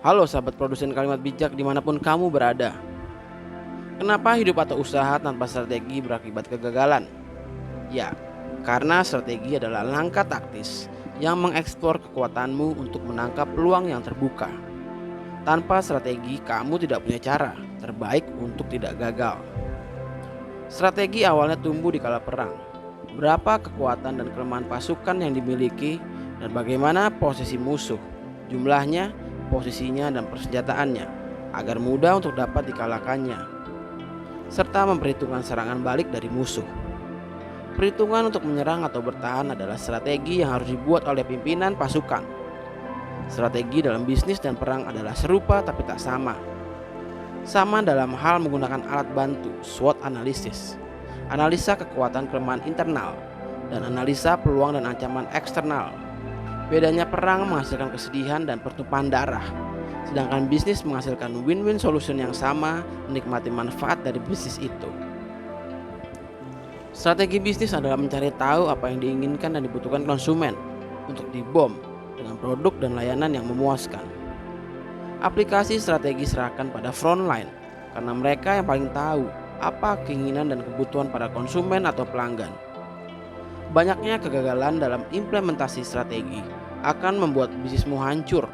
Halo sahabat produsen kalimat bijak dimanapun kamu berada. Kenapa hidup atau usaha tanpa strategi berakibat kegagalan? Ya, karena strategi adalah langkah taktis yang mengeksplor kekuatanmu untuk menangkap peluang yang terbuka. Tanpa strategi, kamu tidak punya cara terbaik untuk tidak gagal. Strategi awalnya tumbuh di kala perang. Berapa kekuatan dan kelemahan pasukan yang dimiliki dan bagaimana posisi musuh, jumlahnya, posisinya dan persenjataannya agar mudah untuk dapat dikalahkannya, serta memperhitungkan serangan balik dari musuh. Perhitungan untuk menyerang atau bertahan adalah strategi yang harus dibuat oleh pimpinan pasukan. Strategi dalam bisnis dan perang adalah serupa tapi tak sama. Sama dalam hal menggunakan alat bantu SWOT analisis, analisa kekuatan kelemahan internal, dan analisa peluang dan ancaman eksternal. Bedanya perang menghasilkan kesedihan dan pertumpahan darah, sedangkan bisnis menghasilkan win-win solution yang sama, menikmati manfaat dari bisnis itu. Strategi bisnis adalah mencari tahu apa yang diinginkan dan dibutuhkan konsumen untuk dibom dengan produk dan layanan yang memuaskan. Aplikasi strategi serahkan pada frontline karena mereka yang paling tahu apa keinginan dan kebutuhan para konsumen atau pelanggan. Banyaknya kegagalan dalam implementasi strategi akan membuat bisnismu hancur,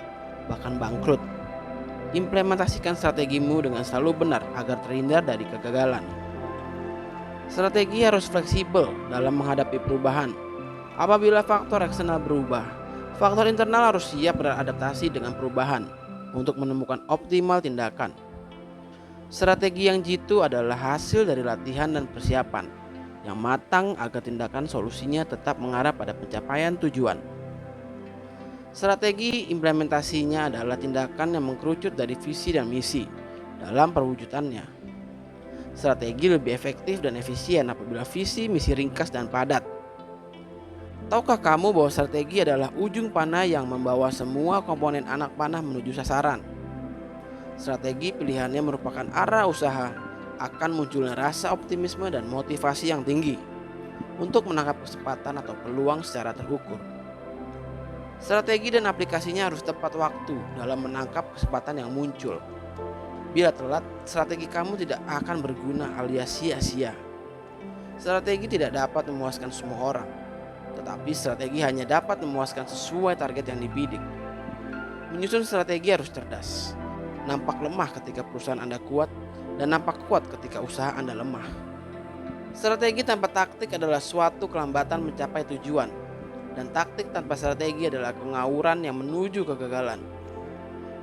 bahkan bangkrut. Implementasikan strategimu dengan selalu benar agar terhindar dari kegagalan. Strategi harus fleksibel dalam menghadapi perubahan. Apabila faktor eksternal berubah, faktor internal harus siap beradaptasi dengan perubahan untuk menemukan optimal tindakan. Strategi yang jitu adalah hasil dari latihan dan persiapan yang matang agar tindakan solusinya tetap mengarah pada pencapaian tujuan. Strategi implementasinya adalah tindakan yang mengkerucut dari visi dan misi dalam perwujudannya. Strategi lebih efektif dan efisien apabila visi misi ringkas dan padat. Tahukah kamu bahwa strategi adalah ujung panah yang membawa semua komponen anak panah menuju sasaran? Strategi pilihannya merupakan arah usaha, akan munculnya rasa optimisme dan motivasi yang tinggi untuk menangkap kesempatan atau peluang secara terukur. Strategi dan aplikasinya harus tepat waktu dalam menangkap kesempatan yang muncul. Bila telat, strategi kamu tidak akan berguna alias sia-sia. Strategi tidak dapat memuaskan semua orang, tetapi strategi hanya dapat memuaskan sesuai target yang dibidik. Menyusun strategi harus cerdas. Nampak lemah ketika perusahaan Anda kuat dan nampak kuat ketika usaha Anda lemah. Strategi tanpa taktik adalah suatu kelambatan mencapai tujuan, dan taktik tanpa strategi adalah kengawuran yang menuju kegagalan.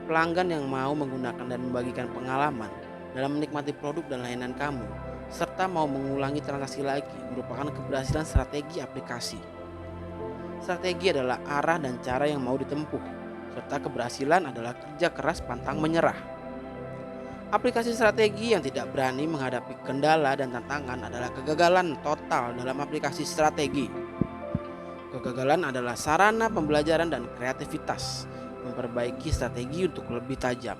Pelanggan yang mau menggunakan dan membagikan pengalaman dalam menikmati produk dan layanan kamu, serta mau mengulangi transaksi lagi, merupakan keberhasilan strategi aplikasi. Strategi adalah arah dan cara yang mau ditempuh, serta keberhasilan adalah kerja keras pantang menyerah. Aplikasi strategi yang tidak berani menghadapi kendala dan tantangan adalah kegagalan total dalam aplikasi strategi. Kegagalan adalah sarana pembelajaran dan kreativitas, memperbaiki strategi untuk lebih tajam.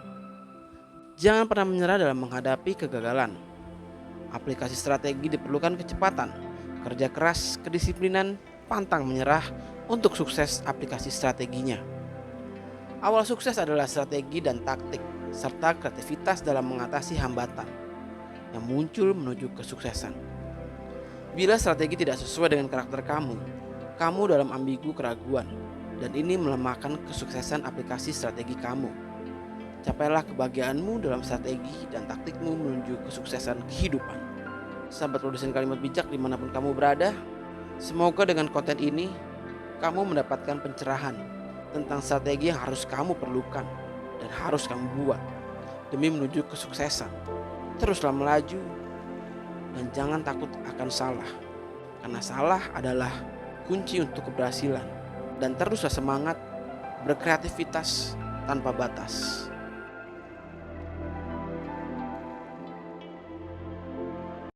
Jangan pernah menyerah dalam menghadapi kegagalan. Aplikasi strategi diperlukan kecepatan, kerja keras, kedisiplinan, pantang menyerah untuk sukses aplikasi strateginya. Awal sukses adalah strategi dan taktik, serta kreativitas dalam mengatasi hambatan yang muncul menuju kesuksesan. Bila strategi tidak sesuai dengan karakter kamu dalam ambigu keraguan, dan ini melemahkan kesuksesan aplikasi strategi kamu. Capailah kebahagiaanmu dalam strategi dan taktikmu menuju kesuksesan kehidupan. Sahabat produsen kalimat bijak dimanapun kamu berada, semoga dengan konten ini kamu mendapatkan pencerahan tentang strategi yang harus kamu perlukan dan harus kamu buat demi menuju kesuksesan. Teruslah melaju dan jangan takut akan salah, karena salah adalah kunci untuk keberhasilan. Dan teruslah semangat berkreativitas tanpa batas.